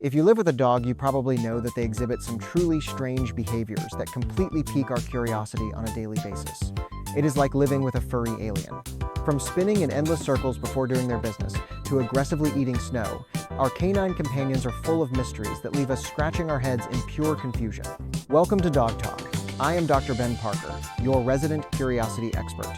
If you live with a dog, you probably know that they exhibit some truly strange behaviors that completely pique our curiosity on a daily basis. It is like living with a furry alien. From spinning in endless circles before doing their business to aggressively eating snow, our canine companions are full of mysteries that leave us scratching our heads in pure confusion. Welcome to Dog Talk. I am Dr. Ben Parker, your resident curiosity expert.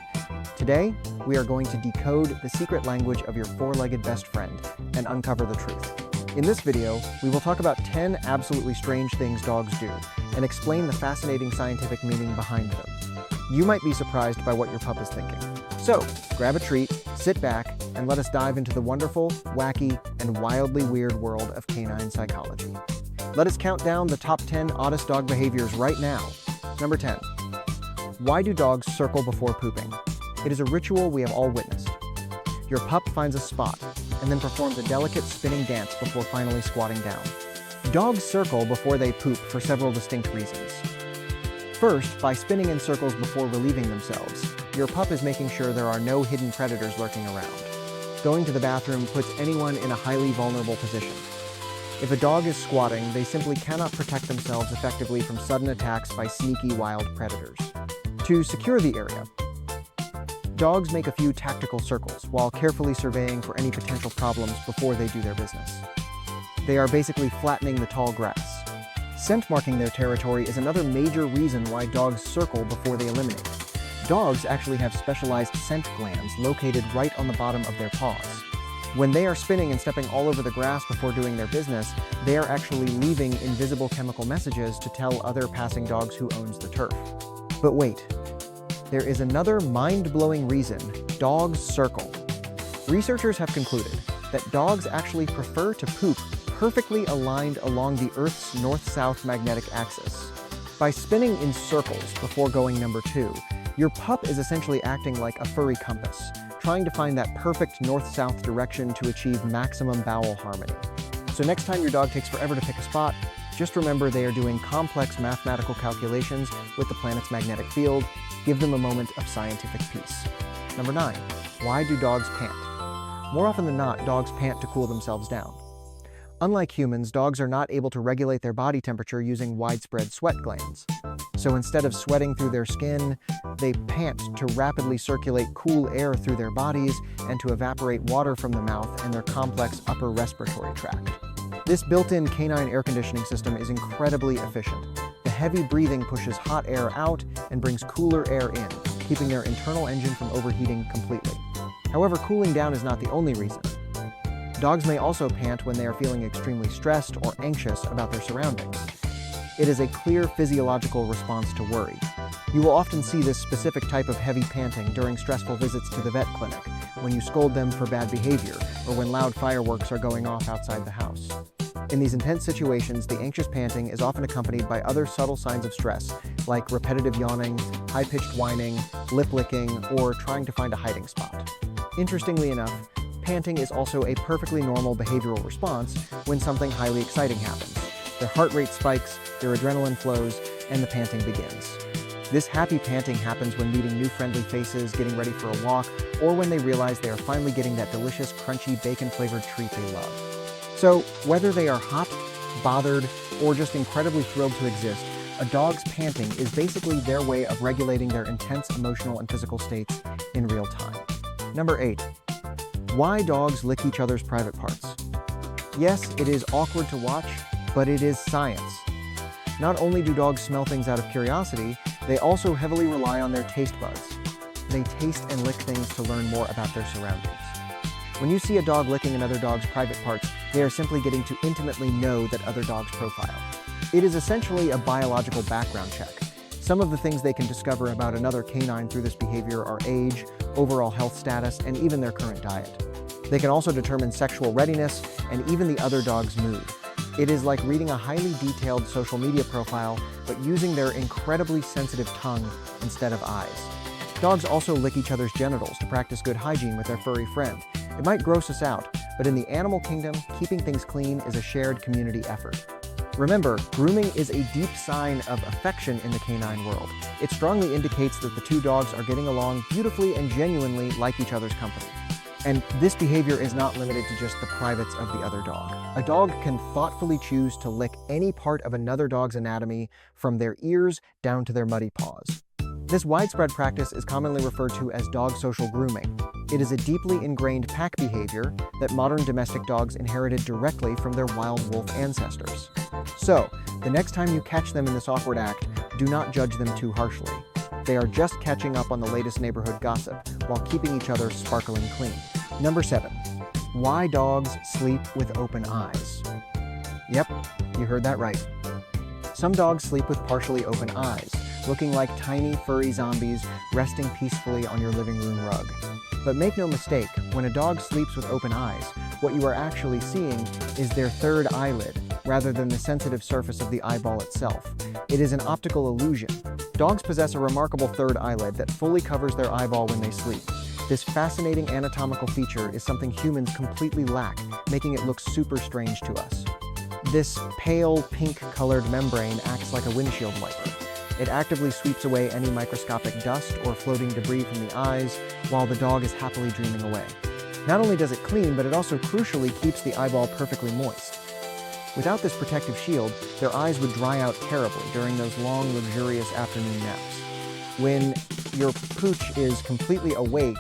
Today, we are going to decode the secret language of your four-legged best friend and uncover the truth. In this video, we will talk about 10 absolutely strange things dogs do and explain the fascinating scientific meaning behind them. You might be surprised by what your pup is thinking. So, grab a treat, sit back, and let us dive into the wonderful, wacky, and wildly weird world of canine psychology. Let us count down the top 10 oddest dog behaviors right now. Number 10. Why do dogs circle before pooping? It is a ritual we have all witnessed. Your pup finds a spot and then performs a delicate spinning dance before finally squatting down. Dogs circle before they poop for several distinct reasons. First, by spinning in circles before relieving themselves, your pup is making sure there are no hidden predators lurking around. Going to the bathroom puts anyone in a highly vulnerable position. If a dog is squatting, they simply cannot protect themselves effectively from sudden attacks by sneaky wild predators. To secure the area, dogs make a few tactical circles while carefully surveying for any potential problems before they do their business. They are basically flattening the tall grass. Scent marking their territory is another major reason why dogs circle before they eliminate. Dogs actually have specialized scent glands located right on the bottom of their paws. When they are spinning and stepping all over the grass before doing their business, they are actually leaving invisible chemical messages to tell other passing dogs who owns the turf. But wait. There is another mind-blowing reason dogs circle. Researchers have concluded that dogs actually prefer to poop perfectly aligned along the Earth's north-south magnetic axis. By spinning in circles before going number 2, your pup is essentially acting like a furry compass, trying to find that perfect north-south direction to achieve maximum bowel harmony. So next time your dog takes forever to pick a spot, just remember they are doing complex mathematical calculations with the planet's magnetic field. Give them a moment of scientific peace. Number 9. Why do dogs pant? More often than not, dogs pant to cool themselves down. Unlike humans, dogs are not able to regulate their body temperature using widespread sweat glands. So instead of sweating through their skin, they pant to rapidly circulate cool air through their bodies and to evaporate water from the mouth and their complex upper respiratory tract. This built-in canine air conditioning system is incredibly efficient. The heavy breathing pushes hot air out and brings cooler air in, keeping their internal engine from overheating completely. However, cooling down is not the only reason. Dogs may also pant when they are feeling extremely stressed or anxious about their surroundings. It is a clear physiological response to worry. You will often see this specific type of heavy panting during stressful visits to the vet clinic, when you scold them for bad behavior, or when loud fireworks are going off outside the house. In these intense situations, the anxious panting is often accompanied by other subtle signs of stress, like repetitive yawning, high-pitched whining, lip licking, or trying to find a hiding spot. Interestingly enough, panting is also a perfectly normal behavioral response when something highly exciting happens. Their heart rate spikes, their adrenaline flows, and the panting begins. This happy panting happens when meeting new friendly faces, getting ready for a walk, or when they realize they are finally getting that delicious, crunchy, bacon-flavored treat they love. So, whether they are hot, bothered, or just incredibly thrilled to exist, a dog's panting is basically their way of regulating their intense emotional and physical states in real time. Number 8. Why dogs lick each other's private parts? Yes, it is awkward to watch, but it is science. Not only do dogs smell things out of curiosity, they also heavily rely on their taste buds. They taste and lick things to learn more about their surroundings. When you see a dog licking another dog's private parts, they are simply getting to intimately know that other dog's profile. It is essentially a biological background check. Some of the things they can discover about another canine through this behavior are age, overall health status, and even their current diet. They can also determine sexual readiness and even the other dog's mood. It is like reading a highly detailed social media profile, but using their incredibly sensitive tongue instead of eyes. Dogs also lick each other's genitals to practice good hygiene with their furry friend. It might gross us out, but in the animal kingdom, keeping things clean is a shared community effort. Remember, grooming is a deep sign of affection in the canine world. It strongly indicates that the two dogs are getting along beautifully and genuinely like each other's company. And this behavior is not limited to just the privates of the other dog. A dog can thoughtfully choose to lick any part of another dog's anatomy, from their ears down to their muddy paws. This widespread practice is commonly referred to as dog social grooming. It is a deeply ingrained pack behavior that modern domestic dogs inherited directly from their wild wolf ancestors. So, the next time you catch them in this awkward act, do not judge them too harshly. They are just catching up on the latest neighborhood gossip while keeping each other sparkling clean. Number 7. Why dogs sleep with open eyes. Yep, you heard that right. Some dogs sleep with partially open eyes, looking like tiny furry zombies resting peacefully on your living room rug. But make no mistake, when a dog sleeps with open eyes, what you are actually seeing is their third eyelid, rather than the sensitive surface of the eyeball itself. It is an optical illusion. Dogs possess a remarkable third eyelid that fully covers their eyeball when they sleep. This fascinating anatomical feature is something humans completely lack, making it look super strange to us. This pale pink-colored membrane acts like a windshield wiper. It actively sweeps away any microscopic dust or floating debris from the eyes while the dog is happily dreaming away. Not only does it clean, but it also crucially keeps the eyeball perfectly moist. Without this protective shield, their eyes would dry out terribly during those long, luxurious afternoon naps. When your pooch is completely awake,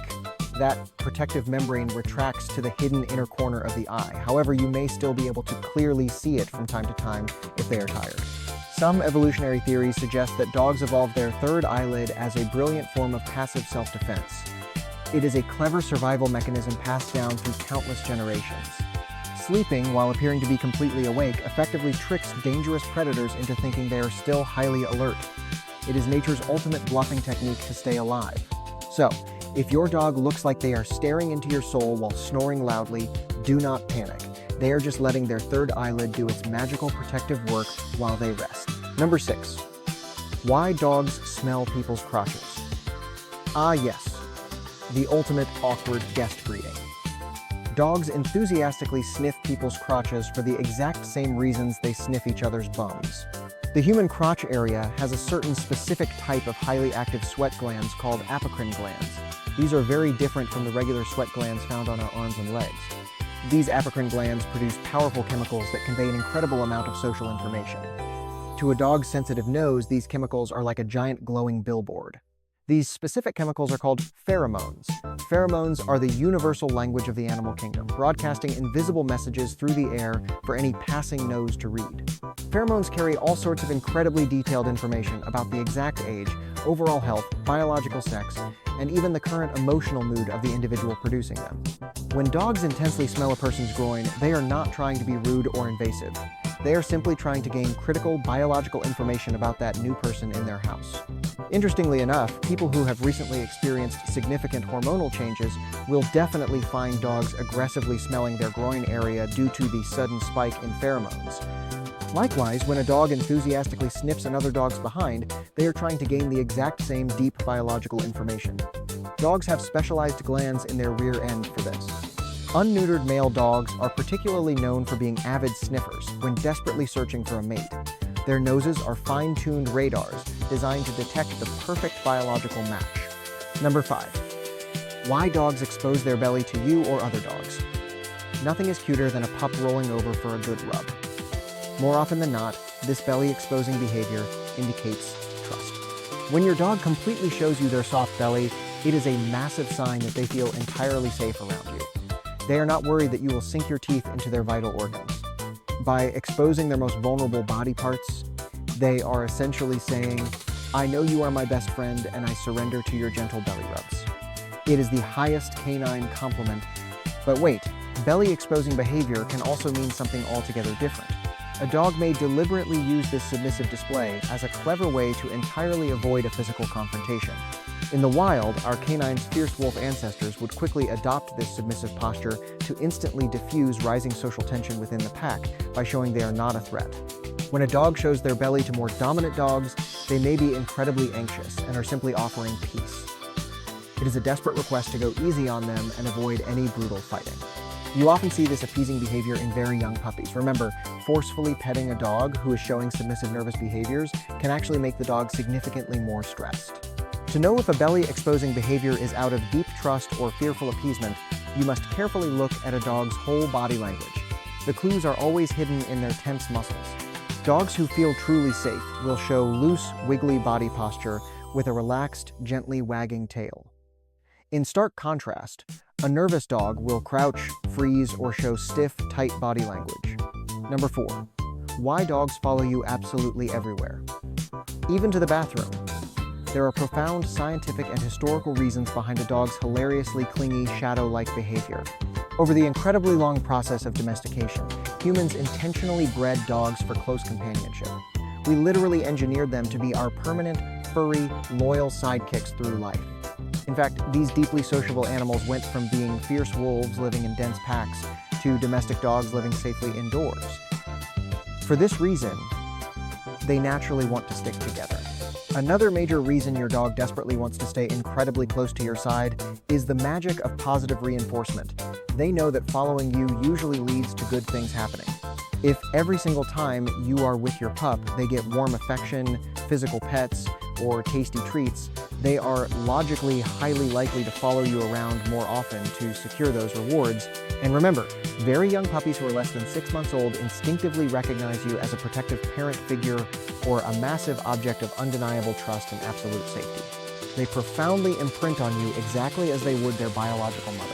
that protective membrane retracts to the hidden inner corner of the eye. However, you may still be able to clearly see it from time to time if they are tired. Some evolutionary theories suggest that dogs evolved their third eyelid as a brilliant form of passive self-defense. It is a clever survival mechanism passed down through countless generations. Sleeping, while appearing to be completely awake, effectively tricks dangerous predators into thinking they are still highly alert. It is nature's ultimate bluffing technique to stay alive. So, if your dog looks like they are staring into your soul while snoring loudly, do not panic. They are just letting their third eyelid do its magical protective work while they rest. Number 6. Why dogs smell people's crotches. Ah yes, the ultimate awkward guest greeting. Dogs enthusiastically sniff people's crotches for the exact same reasons they sniff each other's bums. The human crotch area has a certain specific type of highly active sweat glands called apocrine glands. These are very different from the regular sweat glands found on our arms and legs. These apocrine glands produce powerful chemicals that convey an incredible amount of social information. To a dog's sensitive nose, these chemicals are like a giant glowing billboard. These specific chemicals are called pheromones. Pheromones are the universal language of the animal kingdom, broadcasting invisible messages through the air for any passing nose to read. Pheromones carry all sorts of incredibly detailed information about the exact age, overall health, biological sex, and even the current emotional mood of the individual producing them. When dogs intensely smell a person's groin, they are not trying to be rude or invasive. They are simply trying to gain critical biological information about that new person in their house. Interestingly enough, people who have recently experienced significant hormonal changes will definitely find dogs aggressively smelling their groin area due to the sudden spike in pheromones. Likewise, when a dog enthusiastically sniffs another dog's behind, they are trying to gain the exact same deep biological information. Dogs have specialized glands in their rear end for this. Unneutered male dogs are particularly known for being avid sniffers when desperately searching for a mate. Their noses are fine-tuned radars designed to detect the perfect biological match. Number 5. Why dogs expose their belly to you or other dogs. Nothing is cuter than a pup rolling over for a good rub. More often than not, this belly-exposing behavior indicates trust. When your dog completely shows you their soft belly, it is a massive sign that they feel entirely safe around you. They are not worried that you will sink your teeth into their vital organs. By exposing their most vulnerable body parts, they are essentially saying, "I know you are my best friend and I surrender to your gentle belly rubs." It is the highest canine compliment. But wait, belly-exposing behavior can also mean something altogether different. A dog may deliberately use this submissive display as a clever way to entirely avoid a physical confrontation. In the wild, our canine's fierce wolf ancestors would quickly adopt this submissive posture to instantly diffuse rising social tension within the pack by showing they are not a threat. When a dog shows their belly to more dominant dogs, they may be incredibly anxious and are simply offering peace. It is a desperate request to go easy on them and avoid any brutal fighting. You often see this appeasing behavior in very young puppies. Remember, forcefully petting a dog who is showing submissive nervous behaviors can actually make the dog significantly more stressed. To know if a belly-exposing behavior is out of deep trust or fearful appeasement, you must carefully look at a dog's whole body language. The clues are always hidden in their tense muscles. Dogs who feel truly safe will show loose, wiggly body posture with a relaxed, gently wagging tail. In stark contrast, a nervous dog will crouch, freeze, or show stiff, tight body language. Number 4. Why dogs follow you absolutely everywhere. Even to the bathroom. There are profound scientific and historical reasons behind a dog's hilariously clingy, shadow-like behavior. Over the incredibly long process of domestication, humans intentionally bred dogs for close companionship. We literally engineered them to be our permanent, furry, loyal sidekicks through life. In fact, these deeply sociable animals went from being fierce wolves living in dense packs to domestic dogs living safely indoors. For this reason, they naturally want to stick together. Another major reason your dog desperately wants to stay incredibly close to your side is the magic of positive reinforcement. They know that following you usually leads to good things happening. If every single time you are with your pup, they get warm affection, physical pets, or tasty treats, they are logically highly likely to follow you around more often to secure those rewards. And remember, very young puppies who are less than 6 months old instinctively recognize you as a protective parent figure or a massive object of undeniable trust and absolute safety. They profoundly imprint on you exactly as they would their biological mother.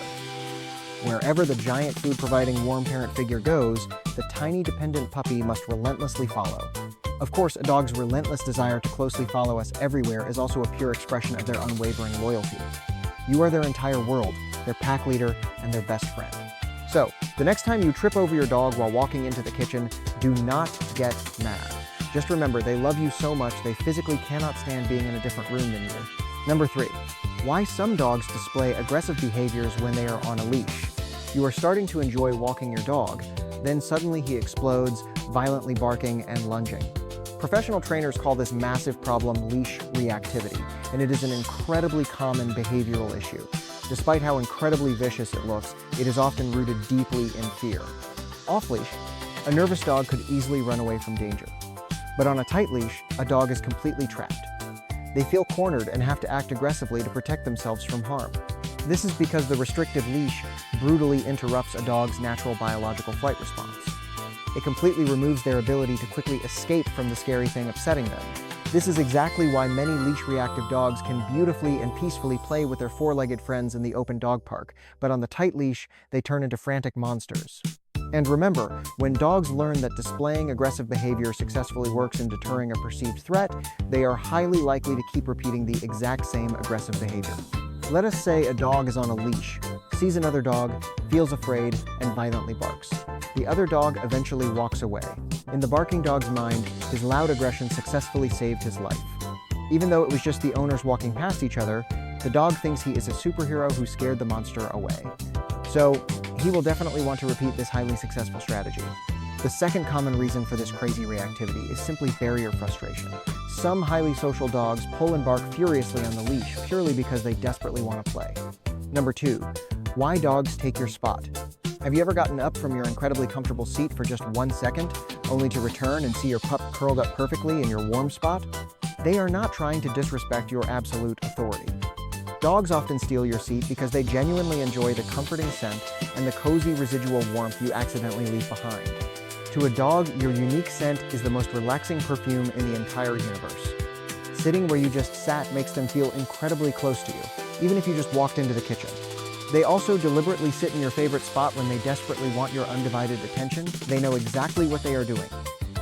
Wherever the giant food-providing warm parent figure goes, the tiny dependent puppy must relentlessly follow. Of course, a dog's relentless desire to closely follow us everywhere is also a pure expression of their unwavering loyalty. You are their entire world, their pack leader, and their best friend. So, the next time you trip over your dog while walking into the kitchen, do not get mad. Just remember, they love you so much they physically cannot stand being in a different room than you. Number 3. Why some dogs display aggressive behaviors when they are on a leash. You are starting to enjoy walking your dog, then suddenly he explodes, violently barking and lunging. Professional trainers call this massive problem leash reactivity, and it is an incredibly common behavioral issue. Despite how incredibly vicious it looks, it is often rooted deeply in fear. Off-leash, a nervous dog could easily run away from danger. But on a tight leash, a dog is completely trapped. They feel cornered and have to act aggressively to protect themselves from harm. This is because the restrictive leash brutally interrupts a dog's natural biological flight response. It completely removes their ability to quickly escape from the scary thing upsetting them. This is exactly why many leash-reactive dogs can beautifully and peacefully play with their four-legged friends in the open dog park, but on the tight leash, they turn into frantic monsters. And remember, when dogs learn that displaying aggressive behavior successfully works in deterring a perceived threat, they are highly likely to keep repeating the exact same aggressive behavior. Let us say a dog is on a leash, sees another dog, feels afraid, and violently barks. The other dog eventually walks away. In the barking dog's mind, his loud aggression successfully saved his life. Even though it was just the owners walking past each other, the dog thinks he is a superhero who scared the monster away. So, he will definitely want to repeat this highly successful strategy. The second common reason for this crazy reactivity is simply barrier frustration. Some highly social dogs pull and bark furiously on the leash purely because they desperately want to play. Number 2. Why dogs take your spot. Have you ever gotten up from your incredibly comfortable seat for just 1 second, only to return and see your pup curled up perfectly in your warm spot? They are not trying to disrespect your absolute authority. Dogs often steal your seat because they genuinely enjoy the comforting scent and the cozy residual warmth you accidentally leave behind. To a dog, your unique scent is the most relaxing perfume in the entire universe. Sitting where you just sat makes them feel incredibly close to you, even if you just walked into the kitchen. They also deliberately sit in your favorite spot when they desperately want your undivided attention. They know exactly what they are doing.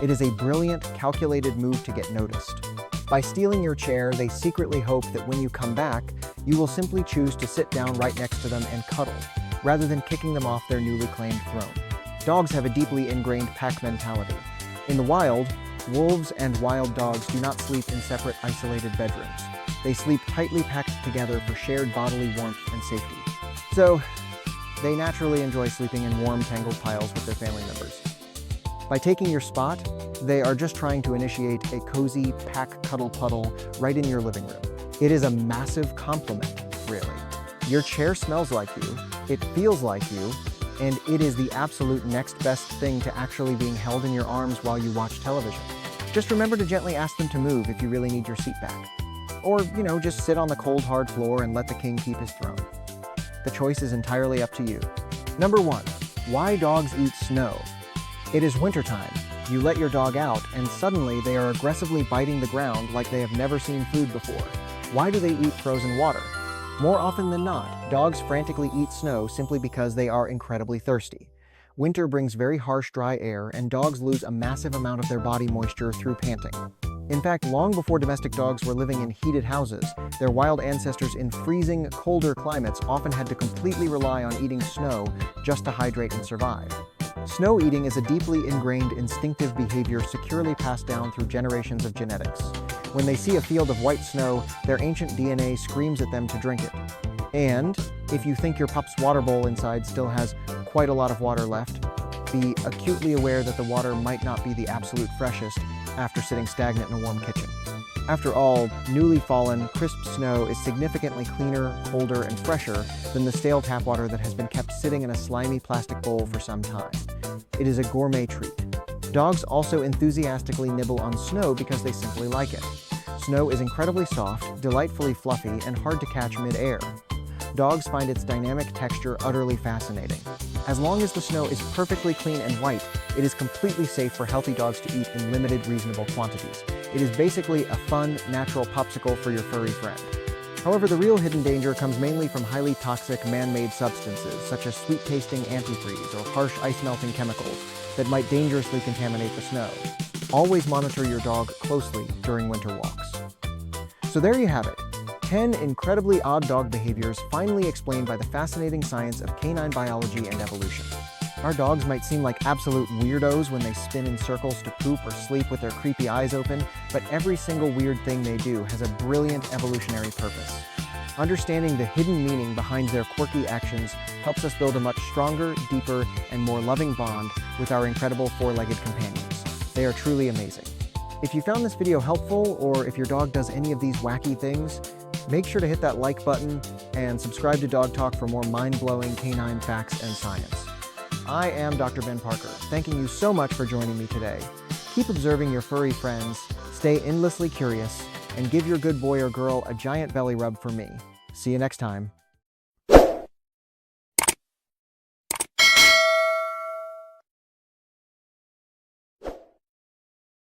It is a brilliant, calculated move to get noticed. By stealing your chair, they secretly hope that when you come back, you will simply choose to sit down right next to them and cuddle, rather than kicking them off their newly claimed throne. Dogs have a deeply ingrained pack mentality. In the wild, wolves and wild dogs do not sleep in separate, isolated bedrooms. They sleep tightly packed together for shared bodily warmth and safety. So, they naturally enjoy sleeping in warm, tangled piles with their family members. By taking your spot, they are just trying to initiate a cozy pack cuddle puddle right in your living room. It is a massive compliment, really. Your chair smells like you, it feels like you, and it is the absolute next best thing to actually being held in your arms while you watch television. Just remember to gently ask them to move if you really need your seat back. Or, just sit on the cold, hard floor and let the king keep his throne. The choice is entirely up to you. Number 1. Why dogs eat snow. It is wintertime. You let your dog out, and suddenly they are aggressively biting the ground like they have never seen food before. Why do they eat frozen water? More often than not, dogs frantically eat snow simply because they are incredibly thirsty. Winter brings very harsh, dry air, and dogs lose a massive amount of their body moisture through panting. In fact, long before domestic dogs were living in heated houses, their wild ancestors in freezing, colder climates often had to completely rely on eating snow just to hydrate and survive. Snow eating is a deeply ingrained instinctive behavior securely passed down through generations of genetics. When they see a field of white snow, their ancient DNA screams at them to drink it. And if you think your pup's water bowl inside still has quite a lot of water left, be acutely aware that the water might not be the absolute freshest after sitting stagnant in a warm kitchen. After all, newly fallen, crisp snow is significantly cleaner, colder, and fresher than the stale tap water that has been kept sitting in a slimy plastic bowl for some time. It is a gourmet treat. Dogs also enthusiastically nibble on snow because they simply like it. Snow is incredibly soft, delightfully fluffy, and hard to catch mid-air. Dogs find its dynamic texture utterly fascinating. As long as the snow is perfectly clean and white, it is completely safe for healthy dogs to eat in limited, reasonable quantities. It is basically a fun, natural popsicle for your furry friend. However, the real hidden danger comes mainly from highly toxic man-made substances, such as sweet-tasting antifreeze or harsh ice-melting chemicals that might dangerously contaminate the snow. Always monitor your dog closely during winter walks. So there you have it. 10 incredibly odd dog behaviors finally explained by the fascinating science of canine biology and evolution. Our dogs might seem like absolute weirdos when they spin in circles to poop or sleep with their creepy eyes open, but every single weird thing they do has a brilliant evolutionary purpose. Understanding the hidden meaning behind their quirky actions helps us build a much stronger, deeper, and more loving bond with our incredible four-legged companions. They are truly amazing. If you found this video helpful, or if your dog does any of these wacky things, make sure to hit that like button and subscribe to Dog Talk for more mind-blowing canine facts and science. I am Dr. Ben Parker, thanking you so much for joining me today. Keep observing your furry friends, stay endlessly curious, and give your good boy or girl a giant belly rub for me. See you next time.